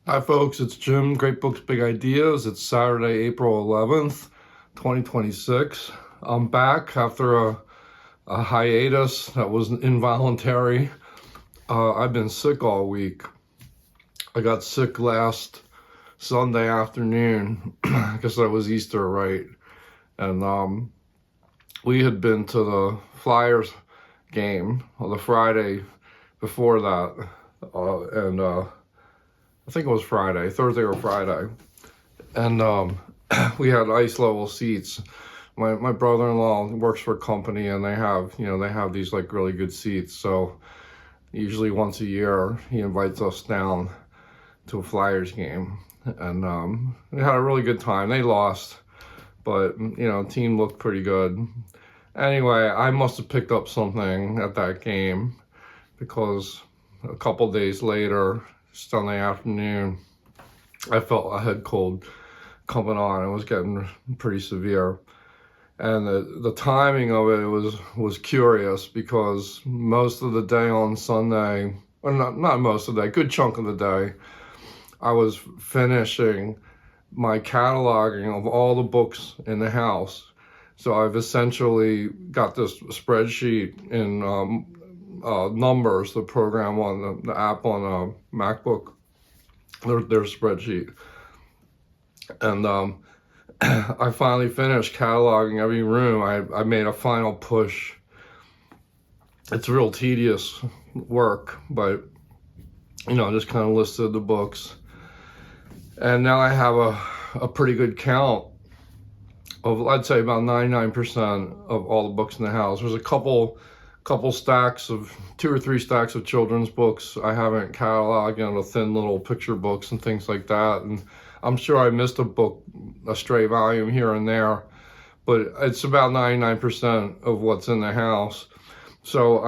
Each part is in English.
Hi folks, it's Jim, Great Books, Big Ideas. It's Saturday, April 11th, 2026. I'm back after a hiatus that was involuntary. I've been sick all week. I got sick last Sunday afternoon. I guess that was Easter, right? And we had been to the Flyers game on the Friday before that. I think it was Thursday or Friday. And we had ice level seats. My brother-in-law works for a company and they have these like really good seats. So usually once a year he invites us down to a Flyers game. And we had a really good time. They lost, but team looked pretty good. Anyway, I must have picked up something at that game because a couple days later, Sunday afternoon, I felt a head cold coming on. It was getting pretty severe. And the timing of it was curious because most of the day on Sunday, or not most of the day, good chunk of the day, I was finishing my cataloging of all the books in the house. So I've essentially got this spreadsheet in Numbers, the program on the app on a MacBook, their spreadsheet. And I finally finished cataloging every room. I made a final push. It's real tedious work, but just kind of listed the books. And now I have a pretty good count of, I'd say about 99% of all the books in the house. There's a couple stacks of 2 or 3 stacks of children's books I haven't cataloged, the thin little picture books and things like that. And I'm sure I missed a stray volume here and there, but it's about 99% of what's in the house. So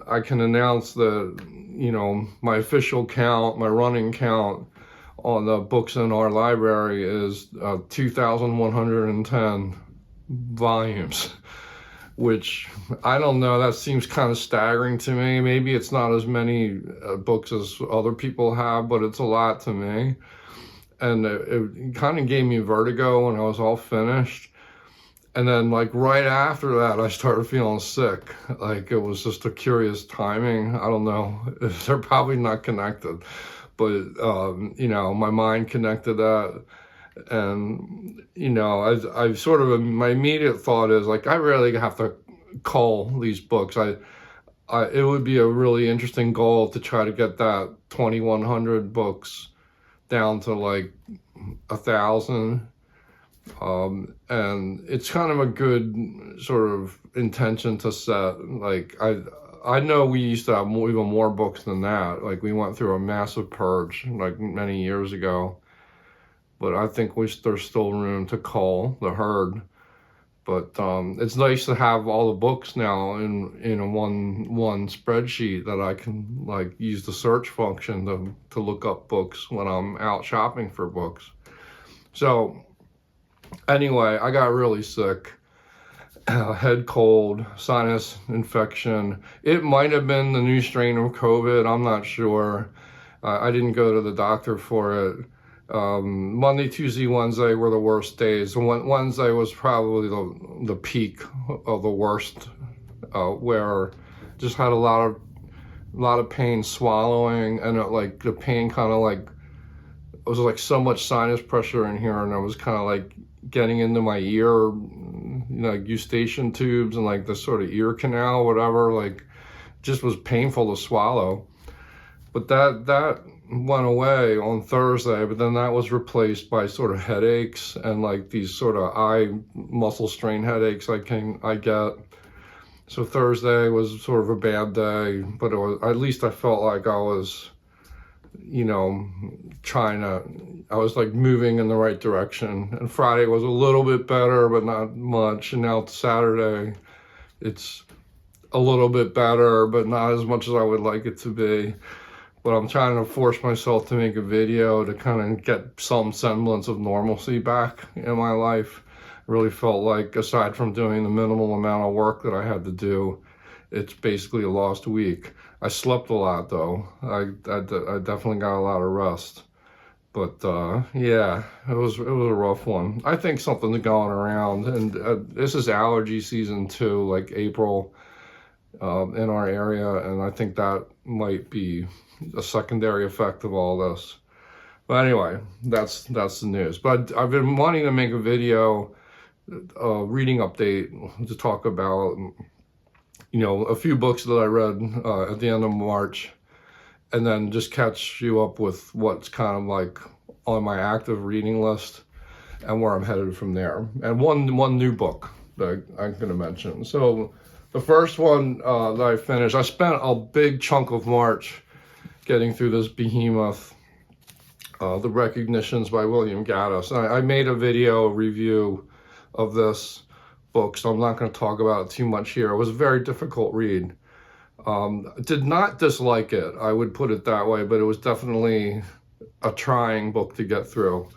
I can announce that, my official count, my running count on the books in our library is 2,110 volumes. Which, I don't know, that seems kind of staggering to me. Maybe it's not as many books as other people have, but it's a lot to me. And it kind of gave me vertigo when I was all finished. And then like right after that, I started feeling sick. Like it was just a curious timing. I don't know, they're probably not connected, but my mind connected that. And I've sort of, my immediate thought is like, I really have to cull these books. It would be a really interesting goal to try to get that 2,100 books down to like 1,000. And it's kind of a good sort of intention to set. Like I know we used to have even more books than that. Like we went through a massive purge like many years ago. But I think there's still room to cull the herd. But it's nice to have all the books now in a one spreadsheet that I can like use the search function to look up books when I'm out shopping for books. So anyway, I got really sick, head cold, sinus infection. It might have been the new strain of COVID. I'm not sure. I didn't go to the doctor for it. Monday, Tuesday, Wednesday were the worst days. Wednesday was probably the peak of the worst, where just had a lot of pain swallowing, and the pain kind of like, it was like so much sinus pressure in here, and I was kind of like getting into my ear, like eustachian tubes and like the sort of ear canal, whatever, like just was painful to swallow. But that went away on Thursday, but then that was replaced by sort of headaches and like these sort of eye muscle strain headaches I get. So Thursday was sort of a bad day, but at least I felt like I was, I was like moving in the right direction. And Friday was a little bit better, but not much. And now Saturday, it's a little bit better, but not as much as I would like it to be. But I'm trying to force myself to make a video to kind of get some semblance of normalcy back in my life. I really felt like, aside from doing the minimal amount of work that I had to do, it's basically a lost week. I slept a lot though. I definitely got a lot of rest. But yeah, it was a rough one. I think something's going around, and this is allergy season too, like April in our area, and I think that might be a secondary effect of all this. But anyway, that's the news. But I've been wanting to make a video, reading update, to talk about, a few books that I read at the end of March, and then just catch you up with what's kind of like on my active reading list and where I'm headed from there. And one new book that I'm going to mention. So the first one that I finished, I spent a big chunk of March getting through this behemoth, The Recognitions by William Gaddis. I made a video review of this book, so I'm not going to talk about it too much here. It was a very difficult read. Did not dislike it, I would put it that way, but it was definitely a trying book to get through.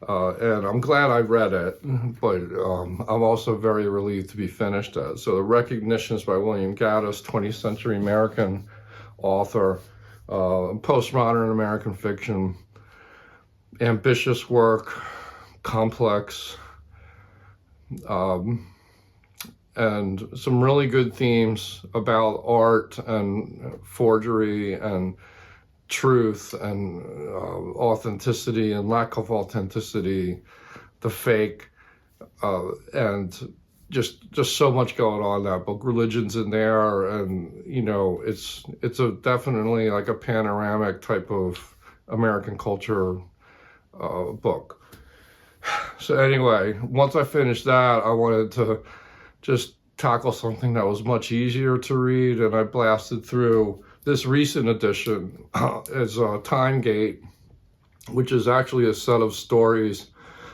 And I'm glad I read it, but I'm also very relieved to be finished it. So The Recognitions by William Gaddis, 20th century American author, postmodern American fiction, ambitious work, complex, and some really good themes about art and forgery and truth and authenticity and lack of authenticity, the fake, and just so much going on in that book. Religion's in there, and it's definitely like a panoramic type of American culture book. So anyway, once I finished that, I wanted to just tackle something that was much easier to read, and I blasted through this recent edition. Is Time Gate, which is actually a set of stories.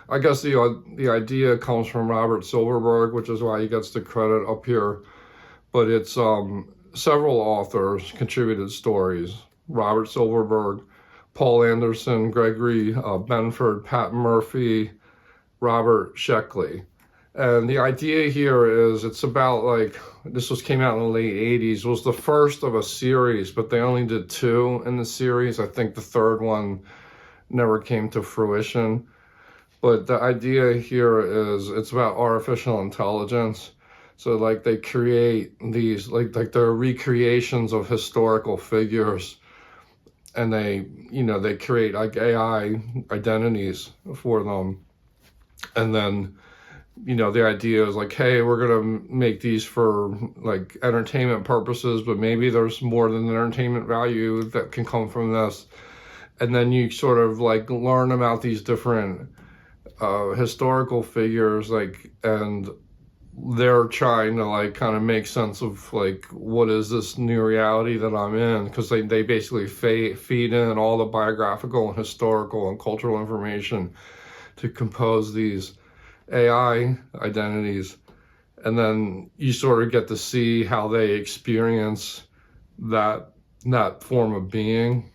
I guess the idea comes from Robert Silverberg, which is why he gets the credit up here. But it's several authors contributed stories. Robert Silverberg, Paul Anderson, Gregory Benford, Pat Murphy, Robert Sheckley. And the idea here is it's about, like, came out in the late 80s. It was the first of a series, but they only did 2 in the series. I think the third one never came to fruition. But the idea here is it's about artificial intelligence. So like they create these, like they're recreations of historical figures, and they create like AI identities for them. And then the idea is like, hey, we're going to make these for like entertainment purposes, but maybe there's more than entertainment value that can come from this. And then you sort of like learn about these different historical figures, like, and they're trying to like kind of make sense of like, what is this new reality that I'm in? Because they basically feed in all the biographical and historical and cultural information to compose these AI identities, and then you sort of get to see how they experience that form of being,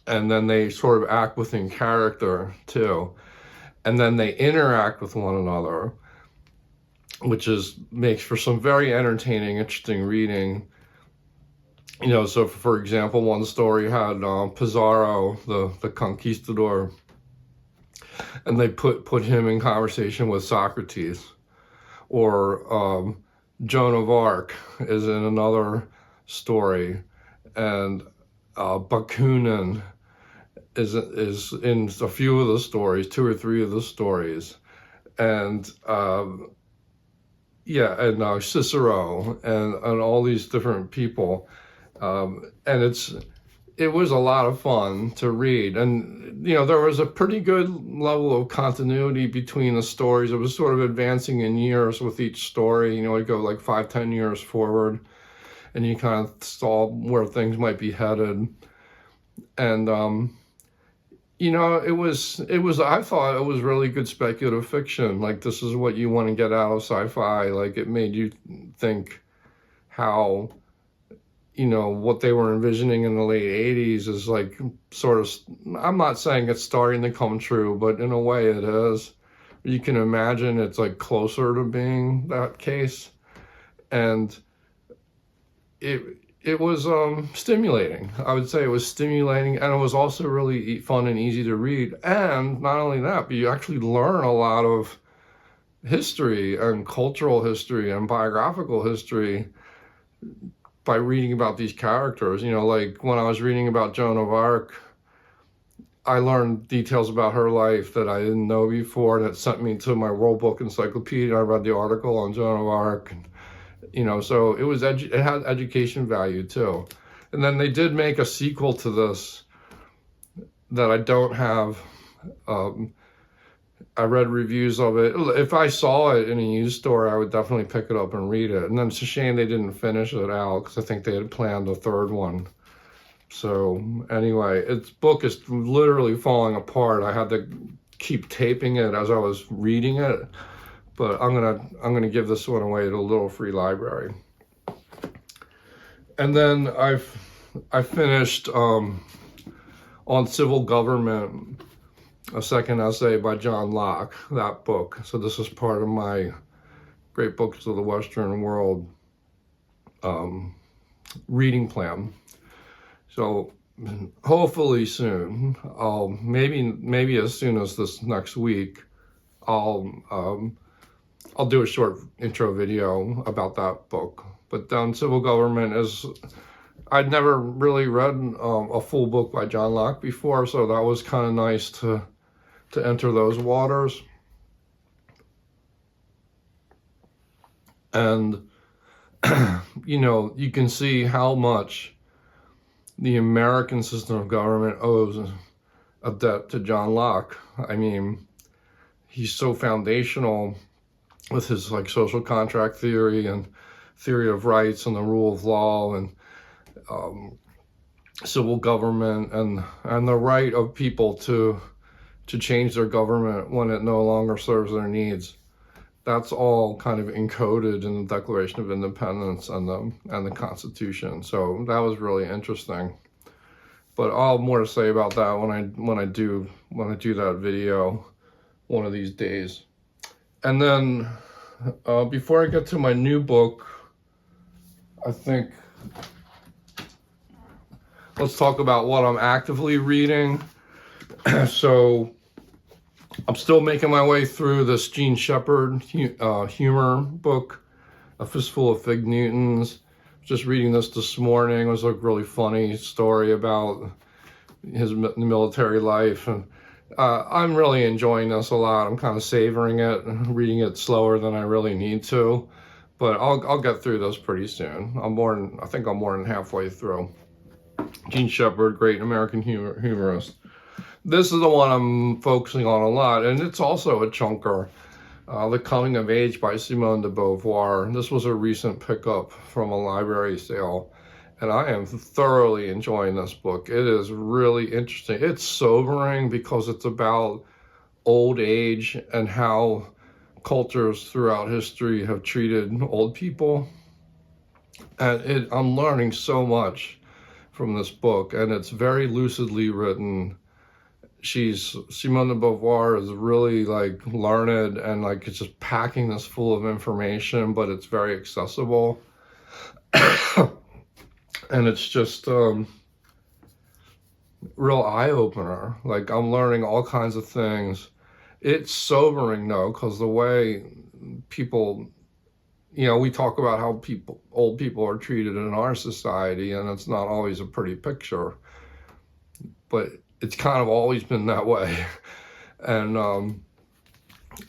and then they sort of act within character too, and then they interact with one another, which makes for some very entertaining, interesting reading. So for example, one story had Pizarro, the conquistador, and they put him in conversation with Socrates. Or Joan of Arc is in another story, and Bakunin is in a few of the stories, 2 or 3 of the stories, and Cicero and all these different people, and it was a lot of fun to read. And, there was a pretty good level of continuity between the stories. It was sort of advancing in years with each story. It'd go like 5-10 years forward, and you kind of saw where things might be headed. And, I thought it was really good speculative fiction. Like, this is what you want to get out of sci-fi. Like, it made you think how, what they were envisioning in the late 80s is like sort of, I'm not saying it's starting to come true, but in a way it is. You can imagine it's like closer to being that case. And it it was stimulating. I would say it was stimulating, and it was also really fun and easy to read. And not only that, but you actually learn a lot of history and cultural history and biographical history by reading about these characters. You know, like when I was reading about Joan of Arc, I learned details about her life that I didn't know before, and it sent me to my World Book Encyclopedia. I read the article on Joan of Arc, and, you know, so it was it had education value too. And then they did make a sequel to this that I don't have. I read reviews of it. If I saw it in a used store, I would definitely pick it up and read it. And then it's a shame they didn't finish it out, because I think they had planned a third one. So anyway, its book is literally falling apart. I had to keep taping it as I was reading it, but I'm gonna give this one away to a little free library. And then I finished on civil government, a second essay by John Locke, that book. So this is part of my Great Books of the Western World reading plan. So hopefully soon, maybe as soon as this next week, I'll do a short intro video about that book. But then civil government I'd never really read a full book by John Locke before, so that was kind of nice to enter those waters. And you know, you can see how much the American system of government owes a debt to John Locke. I mean, he's so foundational with his like social contract theory and theory of rights and the rule of law and civil government and the right of people to change their government when it no longer serves their needs. That's all kind of encoded in the Declaration of Independence and the Constitution. So that was really interesting. But I'll have more to say about that when I do that video one of these days. And then before I get to my new book, I think let's talk about what I'm actively reading. So I'm still making my way through this Jean Shepherd humor book, A Fistful of Fig Newtons. Just reading this morning. It was a really funny story about his military life, and I'm really enjoying this a lot. I'm kind of savoring it, reading it slower than I really need to, but I'll get through this pretty soon. I think I'm more than halfway through. Jean Shepherd, great American humorist. This is the one I'm focusing on a lot, and it's also a chunker. The Coming of Age by Simone de Beauvoir. This was a recent pickup from a library sale, and I am thoroughly enjoying this book. It is really interesting. It's sobering because it's about old age and how cultures throughout history have treated old people. And I'm learning so much from this book, and it's very lucidly written. Simone de Beauvoir is really like learned, and like it's just packing this full of information, but it's very accessible. And it's just real eye-opener. Like I'm learning all kinds of things. It's sobering though, because the way people, you know, we talk about how old people are treated in our society, and it's not always a pretty picture, but it's kind of always been that way, and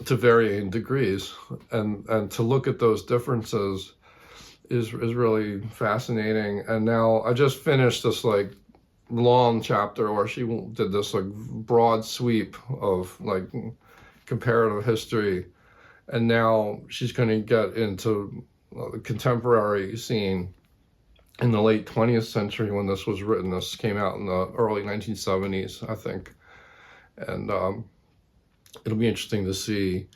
to varying degrees, and to look at those differences is really fascinating. And now I just finished this like long chapter where she did this like broad sweep of like comparative history, and now she's going to get into the contemporary scene in the late 20th century when this was written. This came out in the early 1970s, I think. And it'll be interesting to see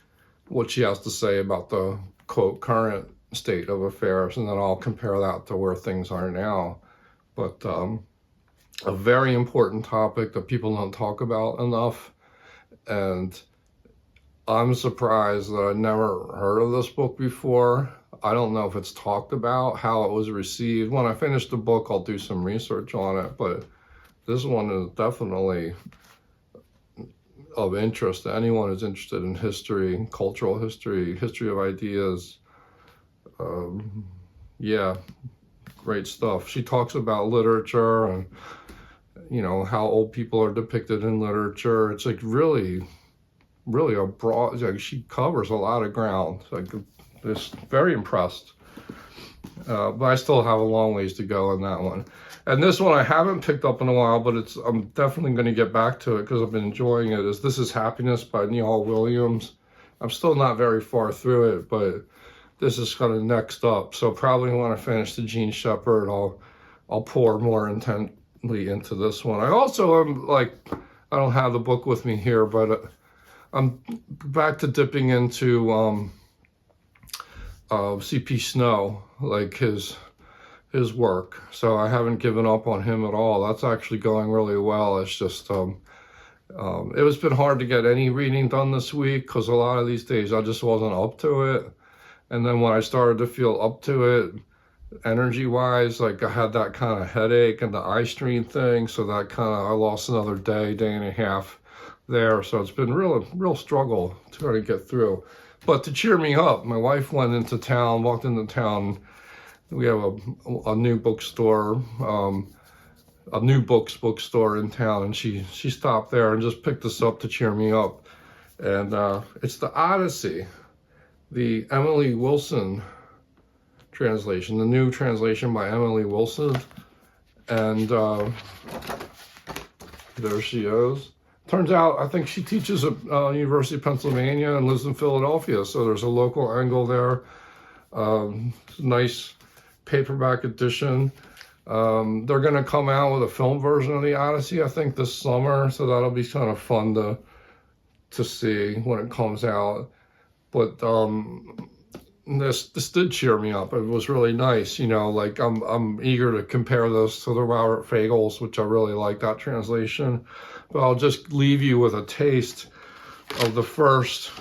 what she has to say about the, quote, current state of affairs, and then I'll compare that to where things are now. But a very important topic that people don't talk about enough. And I'm surprised that I never heard of this book before. I don't know if it's talked about, how it was received. When I finish the book, I'll do some research on it, but this one is definitely of interest to anyone who's interested in history, cultural history, history of ideas. Yeah, great stuff. She talks about literature and, you know, how old people are depicted in literature. It's like really a broad, like she covers a lot of ground. Like, just very impressed. But I still have a long ways to go on that one. And this one I haven't picked up in a while, but I'm definitely going to get back to it because I've been enjoying it. This is Happiness by Niall Williams. I'm still not very far through it, but this is kind of next up. So probably when I finish the Jean Shepherd, I'll pour more intently into this one. I also am like, I don't have the book with me here, but I'm back to dipping into C.P. Snow, like his work. So I haven't given up on him at all. That's actually going really well. It's just it's been hard to get any reading done this week because a lot of these days I just wasn't up to it. And then when I started to feel up to it, energy-wise, like I had that kind of headache and the eye strain thing, so that kind of, I lost another day and a half there. So it's been real struggle to try to get through. But to cheer me up, my wife walked into town. We have a new bookstore, a new bookstore in town, and she stopped there and just picked us up to cheer me up. And it's the Odyssey, the Emily Wilson translation, the new translation by Emily Wilson. And there she is. Turns out, I think she teaches at University of Pennsylvania and lives in Philadelphia, so there's a local angle there. Nice paperback edition. They're going to come out with a film version of the Odyssey, I think, this summer, so that'll be kind of fun to see when it comes out. But this did cheer me up. It was really nice, you know. Like I'm eager to compare this to the Robert Fagles, which I really like that translation. But I'll just leave you with a taste of the first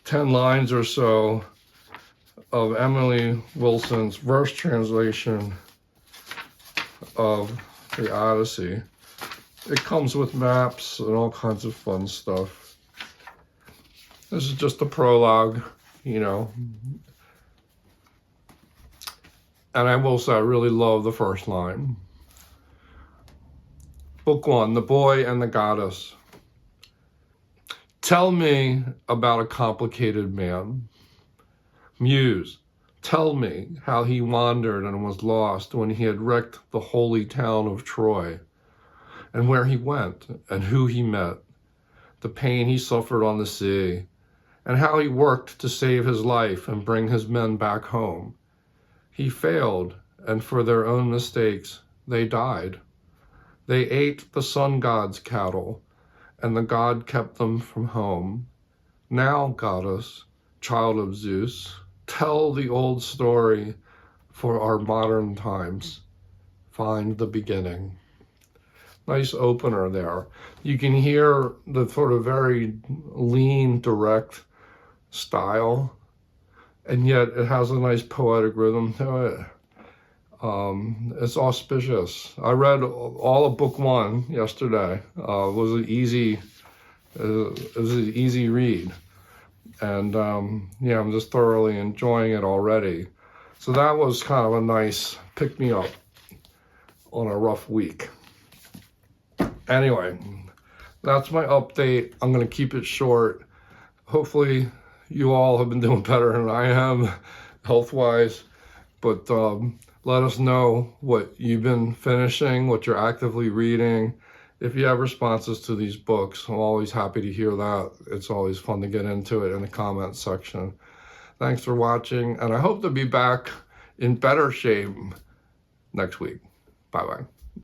10 lines or so of Emily Wilson's verse translation of the Odyssey. It comes with maps and all kinds of fun stuff. This is just a prologue, you know. And I will say I really love the first line. Book 1, The Boy and the Gaddis. Tell me about a complicated man. Muse, tell me how he wandered and was lost when he had wrecked the holy town of Troy, and where he went and who he met, the pain he suffered on the sea, and how he worked to save his life and bring his men back home. He failed, and for their own mistakes, they died. They ate the sun god's cattle, and the god kept them from home. Now, goddess, child of Zeus, tell the old story for our modern times. Find the beginning. Nice opener there. You can hear the sort of very lean, direct style, and yet it has a nice poetic rhythm to it. It's auspicious. I read all of book 1 yesterday. It was an easy read. And yeah, I'm just thoroughly enjoying it already. So that was kind of a nice pick-me-up on a rough week. Anyway, that's my update. I'm going to keep it short. Hopefully you all have been doing better than I am, health-wise. But let us know what you've been finishing, what you're actively reading. If you have responses to these books, I'm always happy to hear that. It's always fun to get into it in the comments section. Thanks for watching, and I hope to be back in better shape next week. Bye-bye.